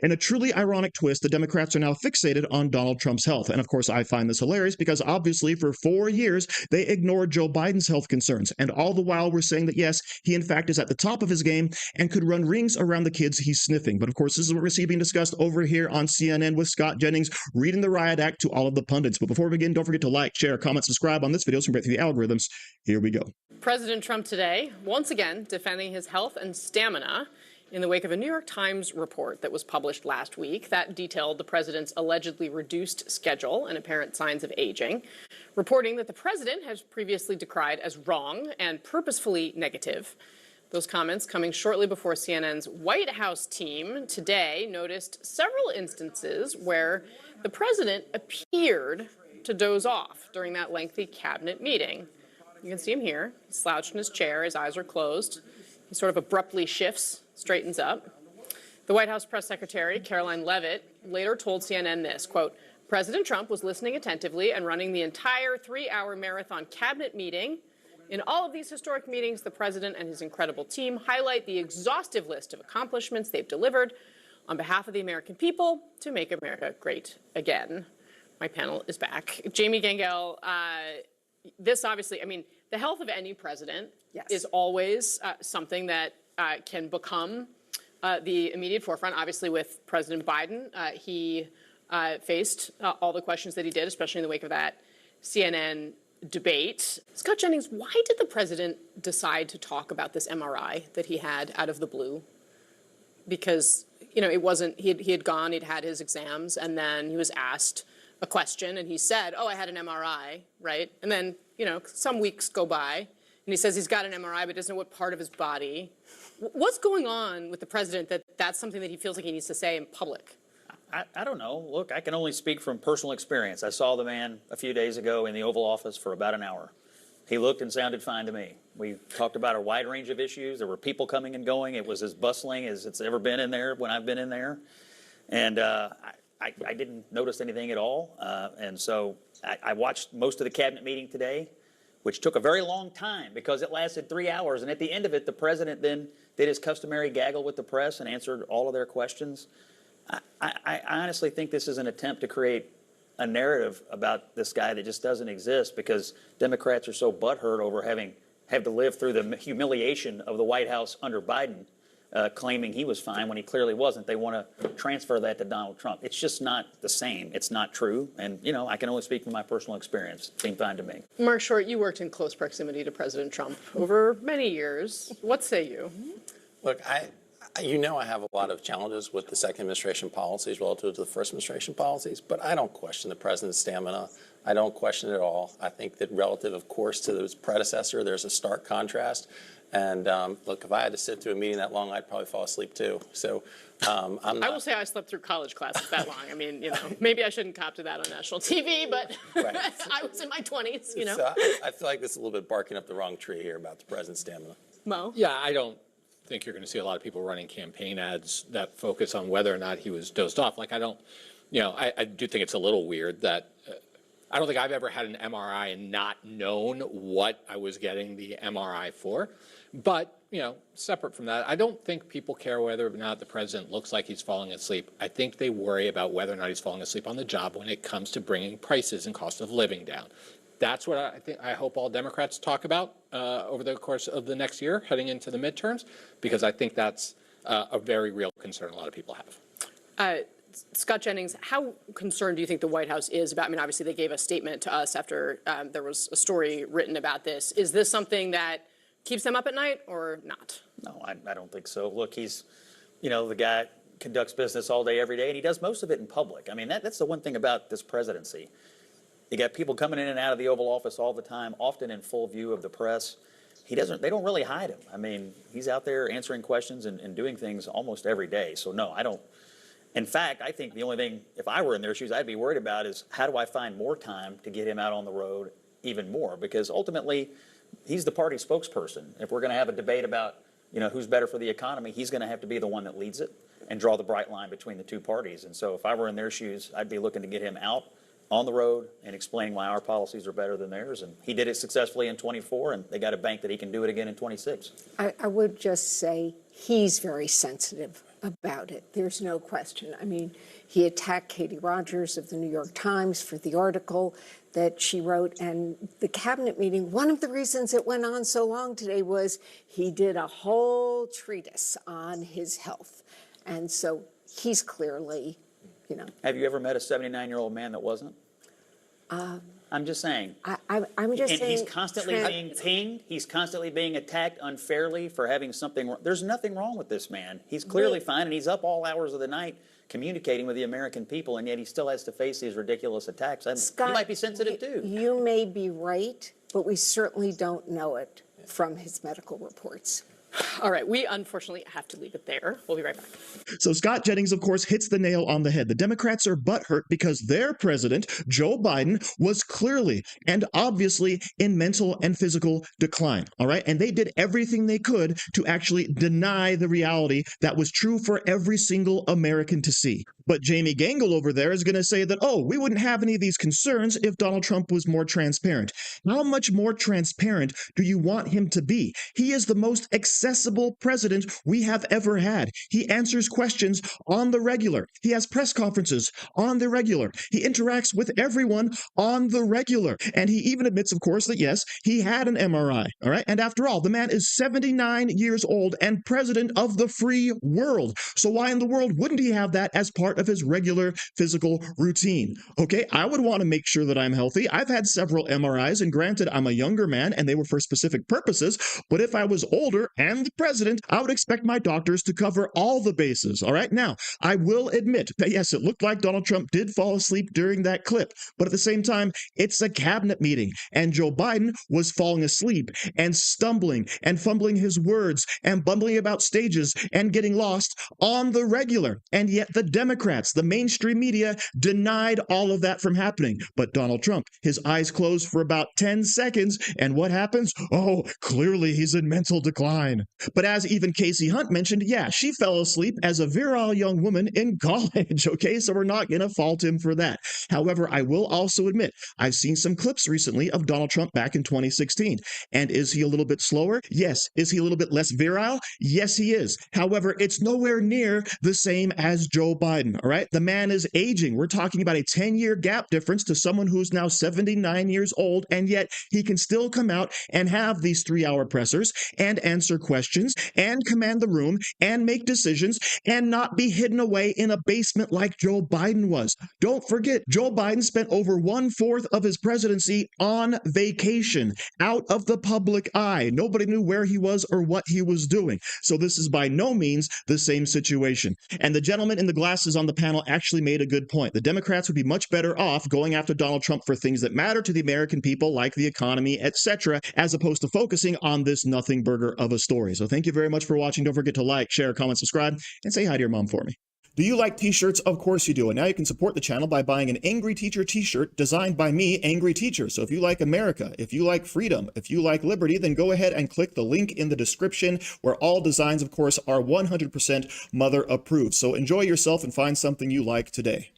In a truly ironic twist, the Democrats are now fixated on Donald Trump's health. And of course, I find this hilarious because obviously for 4 years, they ignored Joe Biden's health concerns. And all the while, we're saying that, yes, he in fact is at the top of his game and could run rings around the kids he's sniffing. But of course, this is what we're seeing being discussed over here on CNN with Scott Jennings reading the riot act to all of the pundits. But before we begin, don't forget to like, share, comment, subscribe on this video so we can break through the algorithms. Here we go. President Trump today, once again, defending his health and stamina in the wake of a New York Times report that was published last week that detailed the president's allegedly reduced schedule and apparent signs of aging, reporting that the president has previously decried as wrong and purposefully negative. Those comments coming shortly before CNN's White House team today noticed several instances where the president appeared to doze off during that lengthy cabinet meeting. You can see him here. He's slouched in his chair. His eyes are closed. He sort of abruptly shifts, straightens up. The White House press secretary, Caroline Leavitt, later told CNN this, quote, President Trump was listening attentively and running the entire 3-hour marathon cabinet meeting. In all of these historic meetings, the president and his incredible team highlight the exhaustive list of accomplishments they've delivered on behalf of the American people to make America great again. My panel is back. Jamie Gangel, this obviously, I mean, the health of any president is always something that can become the immediate forefront. Obviously, with President Biden, he faced all the questions that he did, especially in the wake of that CNN debate. Scott Jennings, why did the president decide to talk about this MRI that he had out of the blue? Because, you know, it wasn't, he had gone, he'd had his exams, and then he was asked a question, and he said, oh, I had an MRI, right? And then, you know, some weeks go by, and he says he's got an MRI, but doesn't know what part of his body. What's going on with the president that that's something that he feels like he needs to say in public? I don't know. Look, I can only speak from personal experience. I saw the man a few days ago in the Oval Office for about an hour. He looked and sounded fine to me. We talked about a wide range of issues. There were people coming and going. It was as bustling as it's ever been in there when I've been in there. And I didn't notice anything at all. And so I watched most of the cabinet meeting today, which took a very long time because it lasted 3 hours. And at the end of it, the president then did his customary gaggle with the press and answered all of their questions. I honestly think this is an attempt to create a narrative about this guy that just doesn't exist because Democrats are so butthurt over having to live through the humiliation of the White House under Biden, claiming he was fine when he clearly wasn't. They want to transfer that to Donald Trump. It's just not the same. It's not true. And, you know, I can only speak from my personal experience. It seemed fine to me. Mark Short, you worked in close proximity to President Trump over many years. What say you? Look, you know I have a lot of challenges with the second administration policies relative to the first administration policies, but I don't question the president's stamina. I don't question it at all. I think that relative, of course, to his predecessor, there's a stark contrast. And look, if I had to sit through a meeting that long, I'd probably fall asleep too. So I'm not. I will say I slept through college classes that long. I mean, you know, maybe I shouldn't cop to that on national TV, but right. I was in my 20s, you know. So I feel like this is a little bit barking up the wrong tree here about the president's stamina. Mo? Yeah, I don't think you're going to see a lot of people running campaign ads that focus on whether or not he was dozed off. Like, I don't, you know, I do think it's a little weird that I don't think I've ever had an MRI and not known what I was getting the MRI for. But, you know, separate from that, I don't think people care whether or not the president looks like he's falling asleep. I think they worry about whether or not he's falling asleep on the job when it comes to bringing prices and cost of living down. That's what I hope all Democrats talk about over the course of the next year, heading into the midterms, because I think that's a very real concern a lot of people have. Scott Jennings, how concerned do you think the White House is about? I mean, obviously they gave a statement to us after there was a story written about this. Is this something that keeps them up at night or not? No, I don't think so. Look, he's, you know, the guy conducts business all day, every day, and he does most of it in public. I mean, that's the one thing about this presidency. You got people coming in and out of the Oval Office all the time, often in full view of the press. They don't really hide him. I mean, he's out there answering questions and doing things almost every day. So no, I don't. In fact, I think the only thing, if I were in their shoes, I'd be worried about is how do I find more time to get him out on the road even more? Because ultimately, he's the party spokesperson. If we're going to have a debate about, you know, who's better for the economy, he's going to have to be the one that leads it and draw the bright line between the two parties. And so if I were in their shoes, I'd be looking to get him out on the road and explaining why our policies are better than theirs. And he did it successfully in 24, and they got a bank that he can do it again in 26. I would just say he's very sensitive about it. There's no question. I mean, he attacked Katie Rogers of the New York Times for the article that she wrote. And the cabinet meeting, one of the reasons it went on so long today was he did a whole treatise on his health. And so he's clearly, you know. Have you ever met a 79-year-old man that wasn't? I'm just saying. I'm just and saying. He's constantly being pinged. He's constantly being attacked unfairly for having something wrong. There's nothing wrong with this man. He's clearly fine, and he's up all hours of the night communicating with the American people, and yet he still has to face these ridiculous attacks. Scott, he might be sensitive, too. You may be right, but we certainly don't know it from his medical reports. All right, we unfortunately have to leave it there. We'll be right back. So Scott Jennings, of course, hits the nail on the head. The Democrats are butthurt because their president, Joe Biden, was clearly and obviously in mental and physical decline. All right. And they did everything they could to actually deny the reality that was true for every single American to see. But Jamie Gangel over there is going to say that, oh, we wouldn't have any of these concerns if Donald Trump was more transparent. How much more transparent do you want him to be? He is the most accessible president we have ever had. He answers questions on the regular. He has press conferences on the regular. He interacts with everyone on the regular. And he even admits, of course, that yes, he had an MRI. All right. And after all, the man is 79 years old and president of the free world. So why in the world wouldn't he have that as part of his regular physical routine? Okay, I would want to make sure that I'm healthy. I've had several MRIs, and granted, I'm a younger man and they were for specific purposes. But if I was older and the president, I would expect my doctors to cover all the bases. All right, now, I will admit that yes, it looked like Donald Trump did fall asleep during that clip. But at the same time, it's a cabinet meeting, and Joe Biden was falling asleep and stumbling and fumbling his words and bumbling about stages and getting lost on the regular. And yet the Democrats, the mainstream media, denied all of that from happening. But Donald Trump, his eyes closed for about 10 seconds, and what happens? Oh, clearly he's in mental decline. But as even Kasie Hunt mentioned, yeah, she fell asleep as a virile young woman in college, okay? So we're not going to fault him for that. However, I will also admit, I've seen some clips recently of Donald Trump back in 2016. And is he a little bit slower? Yes. Is he a little bit less virile? Yes, he is. However, it's nowhere near the same as Joe Biden, all right? The man is aging. We're talking about a 10-year gap difference to someone who's now 79 years old, and yet he can still come out and have these 3-hour pressers and answer questions and command the room and make decisions and not be hidden away in a basement like Joe Biden was. Don't forget, Joe Biden spent over 1/4 of his presidency on vacation, out of the public eye. Nobody knew where he was or what he was doing. So this is by no means the same situation. And the gentleman in the glasses on the panel actually made a good point. The Democrats would be much better off going after Donald Trump for things that matter to the American people, like the economy, etc., as opposed to focusing on this nothing burger of a story. So thank you very much for watching. Don't forget to like, share, comment, subscribe, and say hi to your mom for me. Do you like t-shirts? Of course you do. And now you can support the channel by buying an Angry Teacher t-shirt designed by me, Angry Teacher. So if you like America, if you like freedom, if you like liberty, then go ahead and click the link in the description, where all designs, of course, are 100% mother approved. So enjoy yourself and find something you like today.